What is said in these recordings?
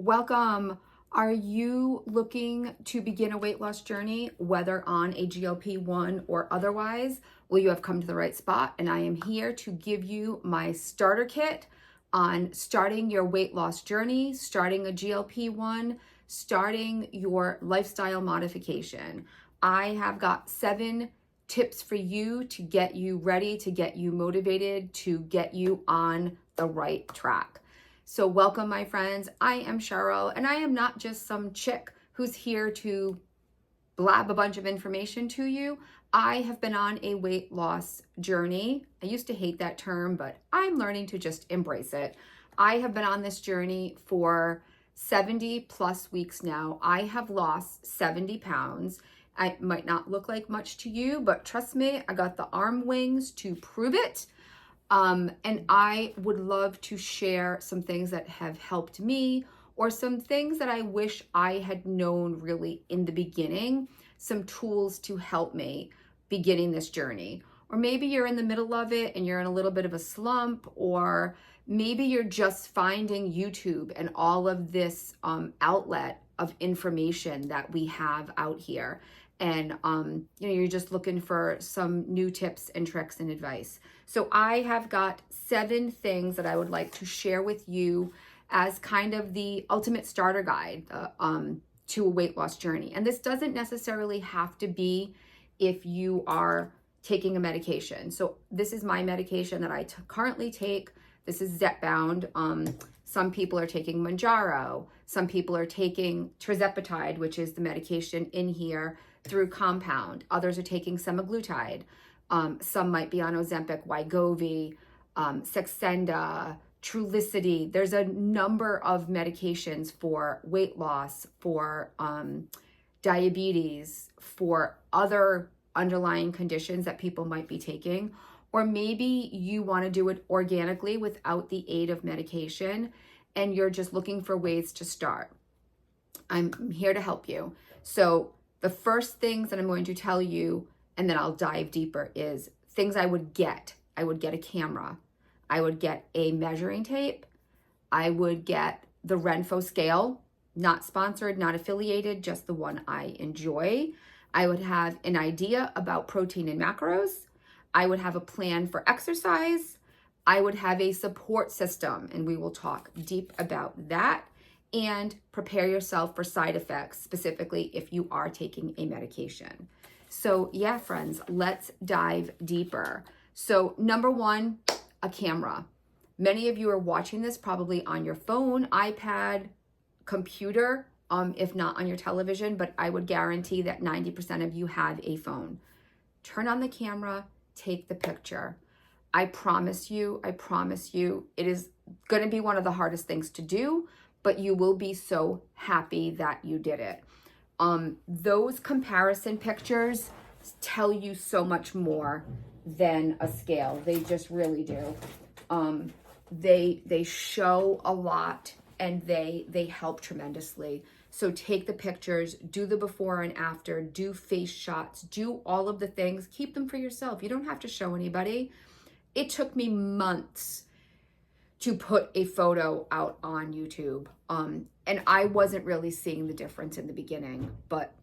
Welcome. Are you looking to begin a weight loss journey, whether on a GLP-1 or otherwise? Well, you have come to the right spot, and I am here to give you my starter kit on starting your weight loss journey, starting a GLP-1, starting your lifestyle modification. I have got 7 tips for you to get you ready, to get you motivated, to get you on the right track. So welcome, my friends. I am Cheryl, and I am not just some chick who's here to blab a bunch of information to you. I have been on a weight loss journey. I used to hate that term, but I'm learning to just embrace it. I have been on this journey for 70 plus weeks now. I have lost 70 pounds. I might not look like much to you, but trust me, I got the arm wings to prove it. And I would love to share some things that have helped me, or some things that I wish I had known really in the beginning, some tools to help me beginning this journey. Or maybe you're in the middle of it and you're in a little bit of a slump, or maybe you're just finding YouTube and all of this outlet of information that we have out here. And you're just looking for some new tips and tricks and advice. So I have got 7 things that I would like to share with you as kind of the ultimate starter guide to a weight loss journey. And this doesn't necessarily have to be if you are taking a medication. So this is my medication that I currently take. This is Zepbound. Some people are taking mounjaro. Some people are taking tirzepatide, which is the medication in here, through compound. Others are taking semaglutide. Some might be on Ozempic, Wegovy, Saxenda, Trulicity. There's a number of medications for weight loss, for diabetes, for other underlying conditions that people might be taking. Or maybe you want to do it organically without the aid of medication, and you're just looking for ways to start. I'm here to help you. So the first things that I'm going to tell you, and then I'll dive deeper, is things I would get. I would get a camera. I would get a measuring tape. I would get the Renpho scale, not sponsored, not affiliated, just the one I enjoy. I would have an idea about protein and macros. I would have a plan for exercise. I would have a support system, and we will talk deep about that. And prepare yourself for side effects, specifically if you are taking a medication. So yeah, friends, let's dive deeper. So number 1, a camera. Many of you are watching this probably on your phone, iPad, computer, if not on your television, but I would guarantee that 90% of you have a phone. Turn on the camera, take the picture. I promise you, it is going to be one of the hardest things to do, but you will be so happy that you did it. Those comparison pictures tell you so much more than a scale. They just really do. They show a lot, and they help tremendously. So take the pictures, do the before and after, do face shots, do all of the things. Keep them for yourself. You don't have to show anybody. It took me months to put a photo out on YouTube. And I wasn't really seeing the difference in the beginning, but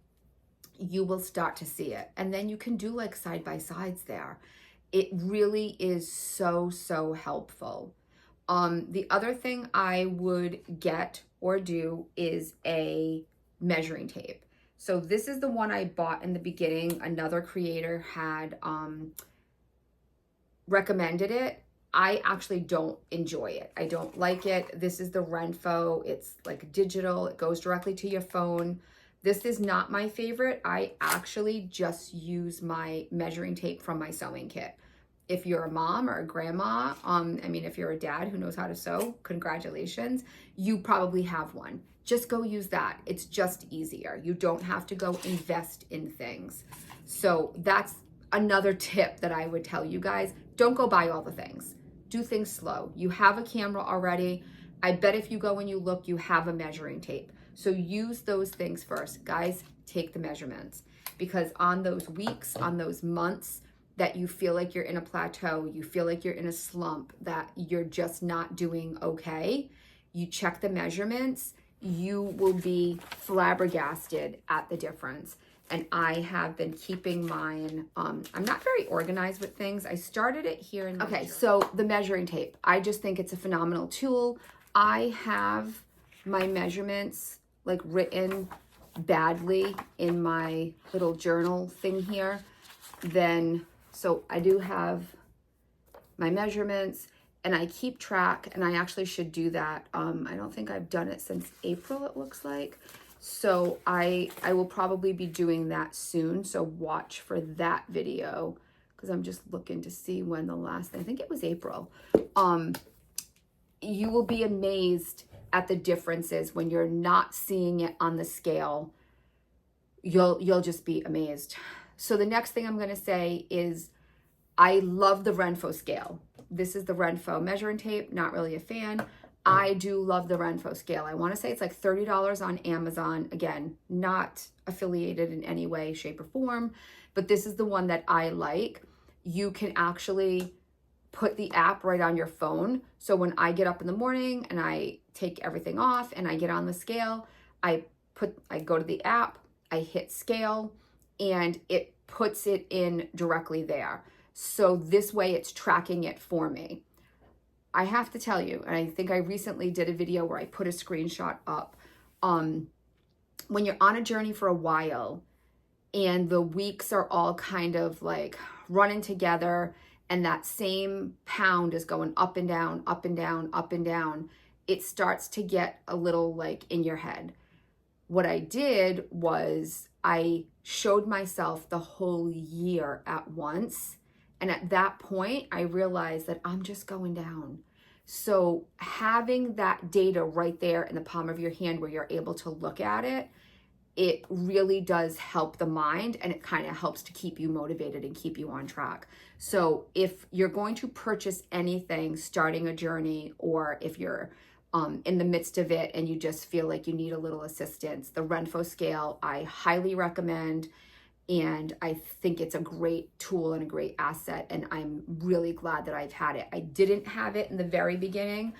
you will start to see it. And then you can do like side by sides there. It really is so, so helpful. The other thing I would get or do is a measuring tape. So this is the one I bought in the beginning. Another creator had recommended it. I actually don't enjoy it. I don't like it. This is the Renpho. It's like digital. It goes directly to your phone. This is not my favorite. I actually just use my measuring tape from my sewing kit. If you're a mom or a grandma, if you're a dad who knows how to sew, congratulations. You probably have one. Just go use that. It's just easier. You don't have to go invest in things. So that's another tip that I would tell you guys. Don't go buy all the things. Do things slow. You have a camera already. I bet if you go and you look, you have a measuring tape. So use those things first. Guys, take the measurements, because on those weeks, on those months that you feel like you're in a plateau, you feel like you're in a slump, that you're just not doing okay, you check the measurements you will be flabbergasted at the difference. And I have been keeping mine. I'm not very organized with things. I started it here in okay, so the measuring tape. I just think it's a phenomenal tool. I have my measurements like written badly in my little journal thing here. Then, so I do have my measurements and I keep track, and I actually should do that. I don't think I've done it since April, it looks like. So I will probably be doing that soon. So watch for that video, because I'm just looking to see when the last thing, I think it was April. You will be amazed at the differences when you're not seeing it on the scale. You'll just be amazed. So the next thing I'm going to say is I love the Renpho scale. This is the Renpho measuring tape. Not really a fan. I do love the Renpho scale. I want to say it's like $30 on Amazon. Again, not affiliated in any way, shape, or form, but this is the one that I like. You can actually put the app right on your phone. So when I get up in the morning and I take everything off and I get on the scale, I go to the app, I hit scale, and it puts it in directly there. So this way it's tracking it for me. I have to tell you, and I think I recently did a video where I put a screenshot up. When you're on a journey for a while and the weeks are all kind of like running together and that same pound is going up and down, up and down, up and down, it starts to get a little like in your head. What I did was I showed myself the whole year at once. And at that point, I realized that I'm just going down. So having that data right there in the palm of your hand where you're able to look at it, it really does help the mind, and it kind of helps to keep you motivated and keep you on track. So if you're going to purchase anything, starting a journey, or if you're in the midst of it and you just feel like you need a little assistance, the Renpho scale, I highly recommend. And I think it's a great tool and a great asset. And I'm really glad that I've had it. I didn't have it in the very beginning.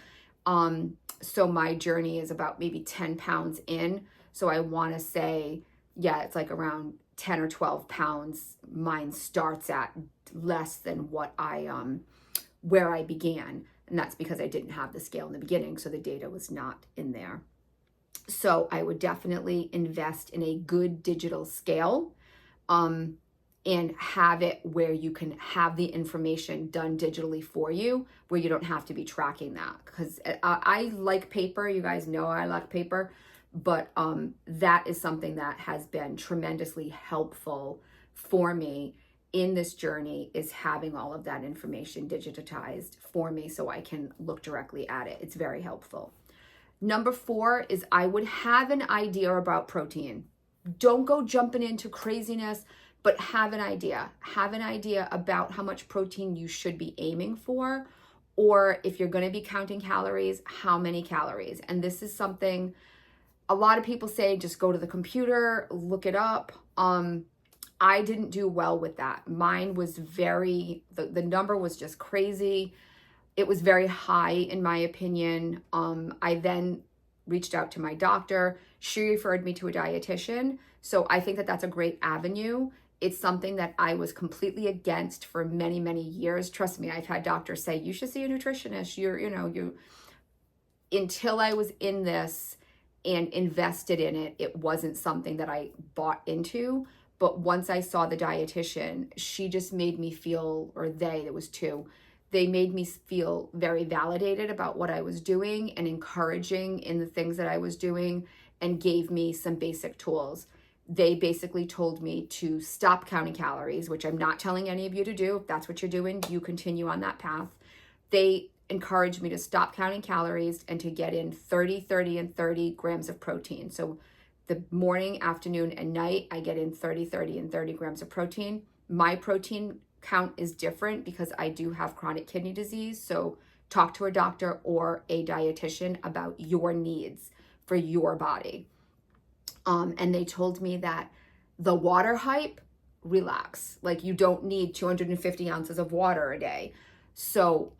So my journey is about maybe 10 pounds in. So I want to say, yeah, it's like around 10 or 12 pounds. Mine starts at less than what where I began. And that's because I didn't have the scale in the beginning. So the data was not in there. So I would definitely invest in a good digital scale. And have it where you can have the information done digitally for you, where you don't have to be tracking that. Because I like paper. You guys know I like paper. But that is something that has been tremendously helpful for me in this journey, is having all of that information digitized for me so I can look directly at it. It's very helpful. Number 4 is I would have an idea about protein. Don't go jumping into craziness, but have an idea. Have an idea about how much protein you should be aiming for, or if you're going to be counting calories, how many calories. And this is something a lot of people say, just go to the computer, look it up. I didn't do well with that. Mine was the number was just crazy. It was very high in my opinion. I then reached out to my doctor. She referred me to a dietitian. So I think that that's a great avenue. It's something that I was completely against for many, many years. Trust me, I've had doctors say, you should see a nutritionist. Until I was in this and invested in it, it wasn't something that I bought into. But once I saw the dietitian, she just made me feel, or there was two, they made me feel very validated about what I was doing and encouraging in the things that I was doing, and gave me some basic tools. They basically told me to stop counting calories, which I'm not telling any of you to do. If that's what you're doing, you continue on that path. They encouraged me to stop counting calories and to get in 30, 30, and 30 grams of protein. So the morning, afternoon, and night, I get in 30, 30, and 30 grams of protein. My protein count is different because I do have chronic kidney disease. So talk to a doctor or a dietitian about your needs for your body. And they told me that the water hype, relax. Like, you don't need 250 ounces of water a day. So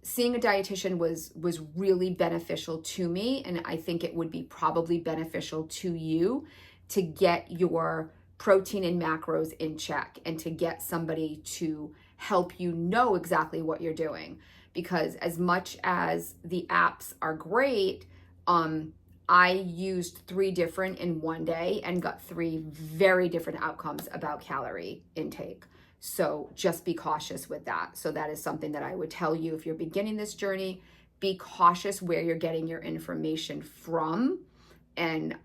seeing a dietitian was really beneficial to me, and I think it would be probably beneficial to you to get your protein and macros in check and to get somebody to help you know exactly what you're doing. Because as much as the apps are great, I used 3 different in one day and got 3 very different outcomes about calorie intake. So just be cautious with that. So that is something that I would tell you if you're beginning this journey. Be cautious where you're getting your information from, and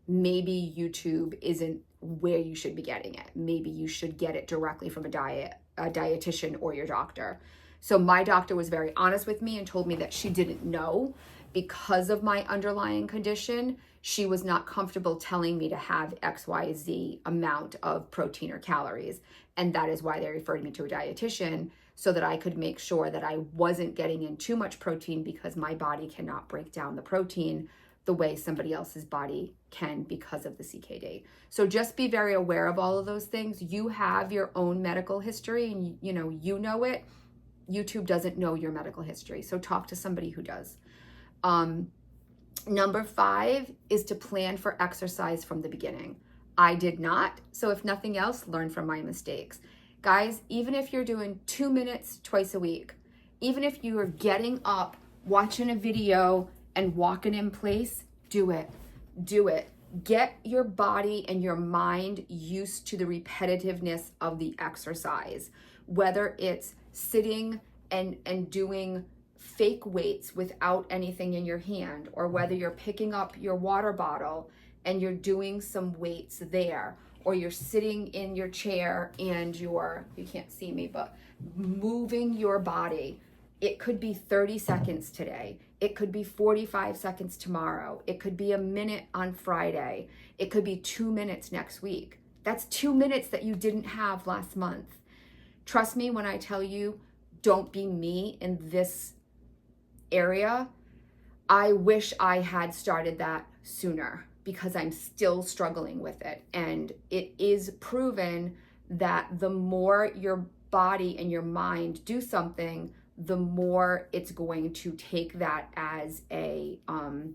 maybe YouTube isn't where you should be getting it. Maybe you should get it directly from a dietitian or your doctor. So my doctor was very honest with me and told me that she didn't know because of my underlying condition. She was not comfortable telling me to have XYZ amount of protein or calories. And that is why they referred me to a dietitian, so that I could make sure that I wasn't getting in too much protein, because my body cannot break down the protein the way somebody else's body can because of the CKD. So just be very aware of all of those things. You have your own medical history, and you know it. YouTube doesn't know your medical history, so talk to somebody who does. Number 5 is to plan for exercise from the beginning. I did not, so if nothing else, learn from my mistakes. Guys, even if you're doing 2 minutes twice a week, even if you are getting up, watching a video, and walking in place, do it. Do it. Get your body and your mind used to the repetitiveness of the exercise, whether it's sitting and doing fake weights without anything in your hand, or whether you're picking up your water bottle and you're doing some weights there, or you're sitting in your chair and you can't see me, but moving your body. It could be 30 seconds today. It could be 45 seconds tomorrow. It could be a minute on Friday. It could be 2 minutes next week. That's 2 minutes that you didn't have last month. Trust me when I tell you, don't be me in this area. I wish I had started that sooner, because I'm still struggling with it. And it is proven that the more your body and your mind do something, the more it's going to take that as a, I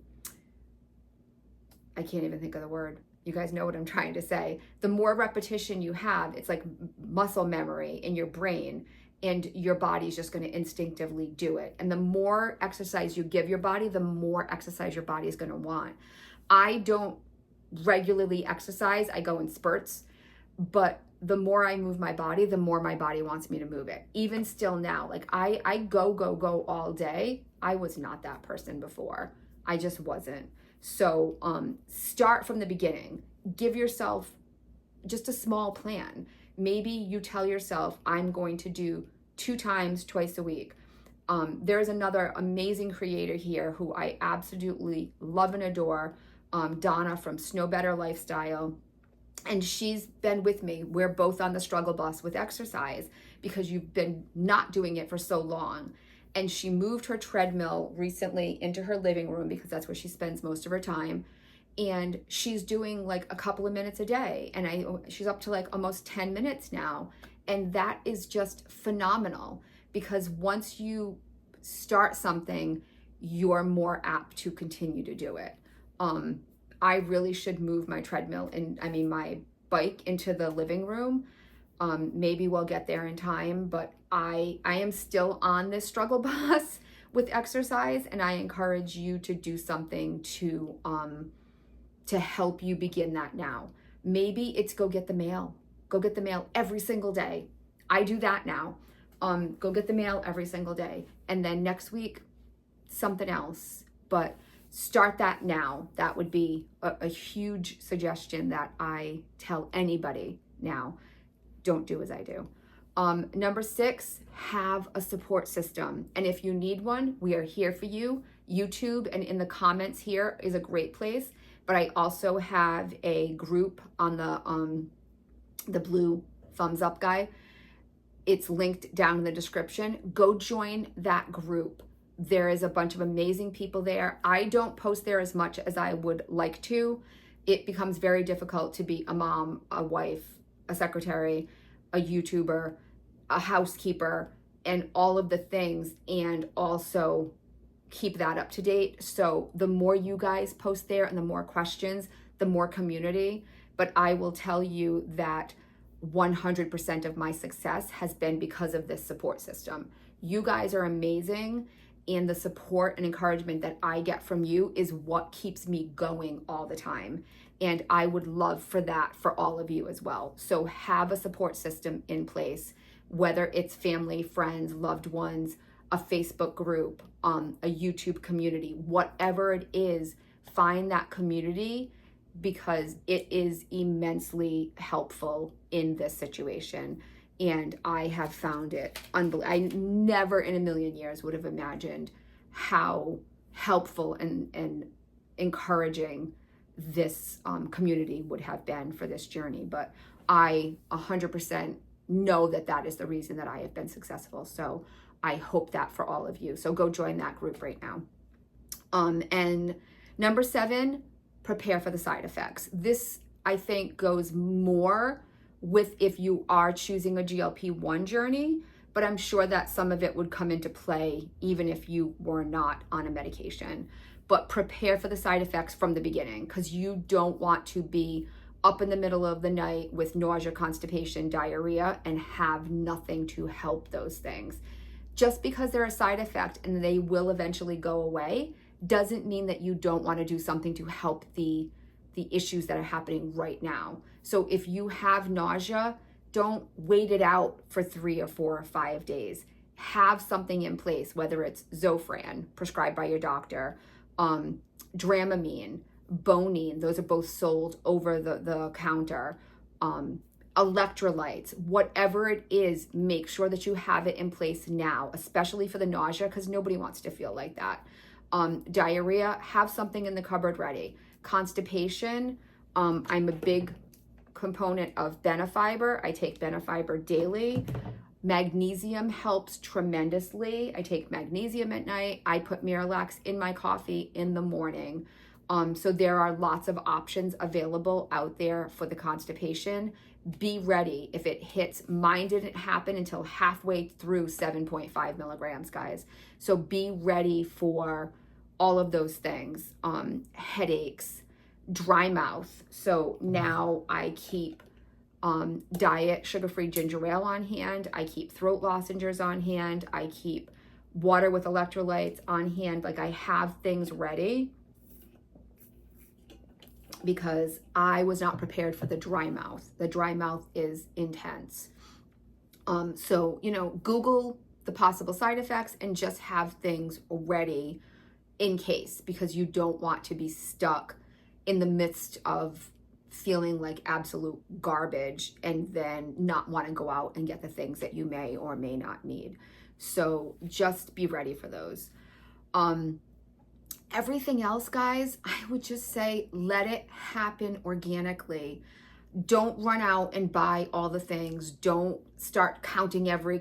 can't even think of the word. You guys know what I'm trying to say. The more repetition you have, it's like muscle memory in your brain, and your body's just going to instinctively do it. And the more exercise you give your body, the more exercise your body is going to want. I don't regularly exercise. I go in spurts, but the more I move my body, the more my body wants me to move it. Even still now, like I go all day. I was not that person before. I just wasn't. So start from the beginning. Give yourself just a small plan. Maybe you tell yourself, I'm going to do 2 times twice a week. There's another amazing creator here who I absolutely love and adore, Donna from Snow Better Lifestyle. And she's been with me. We're both on the struggle bus with exercise because you've been not doing it for so long. And she moved her treadmill recently into her living room because that's where she spends most of her time. And she's doing like a couple of minutes a day. And she's up to like almost 10 minutes now. And that is just phenomenal, because once you start something, you're more apt to continue to do it. I really should move my treadmill and my bike into the living room. Maybe we'll get there in time, but I am still on this struggle bus with exercise, and I encourage you to do something to help you begin that now. Maybe it's go get the mail. Go get the mail every single day. I do that now. Go get the mail every single day. And then next week, something else. But start that now. That would be a huge suggestion that I tell anybody now. Don't do as I do. Number 6, have a support system. And if you need one, we are here for you. YouTube and in the comments here is a great place. But I also have a group on the blue thumbs up guy. It's linked down in the description. Go join that group. There is a bunch of amazing people there. I don't post there as much as I would like to. It becomes very difficult to be a mom, a wife, a secretary, a YouTuber, a housekeeper, and all of the things, and also keep that up to date. So the more you guys post there and the more questions, the more community. But I will tell you that 100% of my success has been because of this support system. You guys are amazing, and the support and encouragement that I get from you is what keeps me going all the time. And I would love for that for all of you as well. So have a support system in place, whether it's family, friends, loved ones, a Facebook group, a YouTube community, whatever it is, find that community, because it is immensely helpful in this situation. And I have found it unbelievable. I never in a million years would have imagined how helpful and encouraging this community would have been for this journey. But I 100% know that that is the reason that I have been successful. So I hope that for all of you. So go join that group right now. And number 7, prepare for the side effects. This, I think, goes more with if you are choosing a GLP-1 journey, but I'm sure that some of it would come into play even if you were not on a medication. But prepare for the side effects from the beginning, because you don't want to be up in the middle of the night with nausea, constipation, diarrhea, and have nothing to help those things. Just because they're a side effect and they will eventually go away doesn't mean that you don't want to do something to help the issues that are happening right now. So if you have nausea, don't wait it out for 3 or 4 or 5 days. Have something in place, whether it's Zofran prescribed by your doctor, Dramamine, Bonine, those are both sold over the counter, electrolytes, whatever it is, make sure that you have it in place now, especially for the nausea, because nobody wants to feel like that. Diarrhea, have something in the cupboard ready. Constipation, I'm a big component of Benefiber. I take Benefiber daily. Magnesium helps tremendously. I take magnesium at night. I put Miralax in my coffee in the morning. So there are lots of options available out there for the constipation. Be ready if it hits. Mine didn't happen until halfway through 7.5 milligrams, guys. So be ready for all of those things. Headaches, dry mouth. So now I keep diet sugar-free ginger ale on hand. I keep throat lozenges on hand. I keep water with electrolytes on hand. Like, I have things ready because I was not prepared for the dry mouth. The dry mouth is intense. So, Google the possible side effects and just have things ready in case, because you don't want to be stuck in the midst of feeling like absolute garbage and then not want to go out and get the things that you may or may not need. So just be ready for those. Everything else, guys, I would just say let it happen organically. Don't run out and buy all the things. Don't start counting every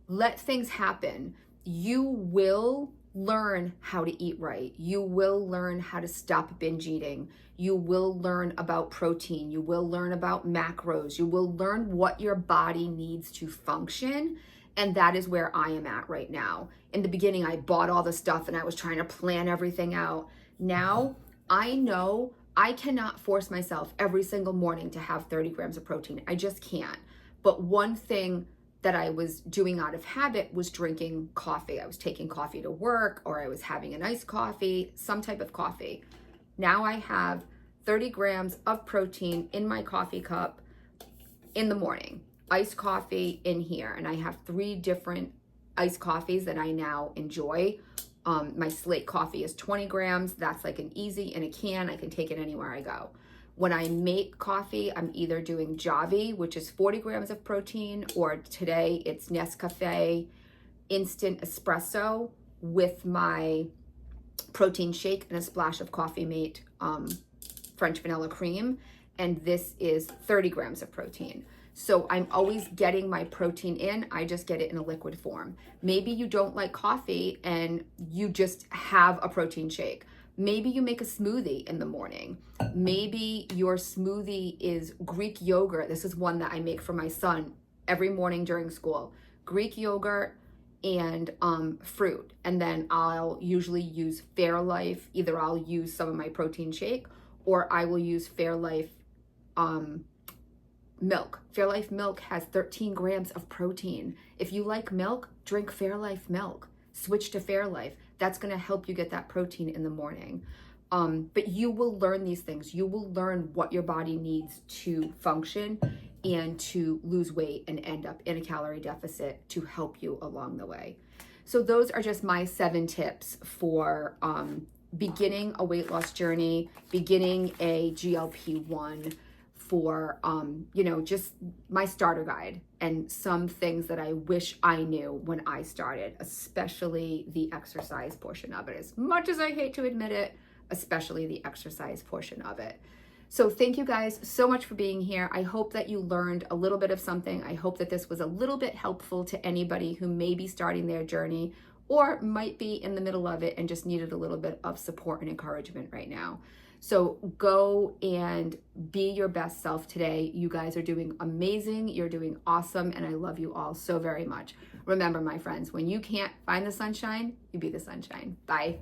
let things happen. You will learn how to eat right. You will learn how to stop binge eating. You will learn about protein. You will learn about macros. You will learn what your body needs to function. And that is where I am at right now. In the beginning, I bought all the stuff and I was trying to plan everything out. Now I know I cannot force myself every single morning to have 30 grams of protein. I just can't. But one thing that I was doing out of habit was drinking coffee. I was taking coffee to work, or I was having an iced coffee, some type of coffee. Now I have 30 grams of protein in my coffee cup in the morning, iced coffee in here. And I have 3 different iced coffees that I now enjoy. My Slate coffee is 20 grams. That's like an easy in a can. I can take it anywhere I go. When I make coffee, I'm either doing Javvy, which is 40 grams of protein, or today it's Nescafe instant espresso with my protein shake and a splash of Coffee Mate French vanilla cream. And this is 30 grams of protein. So I'm always getting my protein in. I just get it in a liquid form. Maybe you don't like coffee and you just have a protein shake. Maybe you make a smoothie in the morning. Maybe your smoothie is Greek yogurt. This is one that I make for my son every morning during school. Greek yogurt, and fruit. And then I'll usually use Fairlife. Either I'll use some of my protein shake, or I will use Fairlife milk. Fairlife milk has 13 grams of protein. If you like milk, drink Fairlife milk. Switch to Fairlife. That's going to help you get that protein in the morning. But you will learn these things. You will learn what your body needs to function and to lose weight and end up in a calorie deficit to help you along the way. So those are just my 7 tips for beginning a weight loss journey, beginning a GLP-1, for just my starter guide, and some things that I wish I knew when I started, especially the exercise portion of it. As much as I hate to admit it, especially the exercise portion of it. So thank you guys so much for being here. I hope that you learned a little bit of something. I hope that this was a little bit helpful to anybody who may be starting their journey or might be in the middle of it and just needed a little bit of support and encouragement right now. So go and be your best self today. You guys are doing amazing. You're doing awesome. And I love you all so very much. Remember, my friends, when you can't find the sunshine, you be the sunshine. Bye.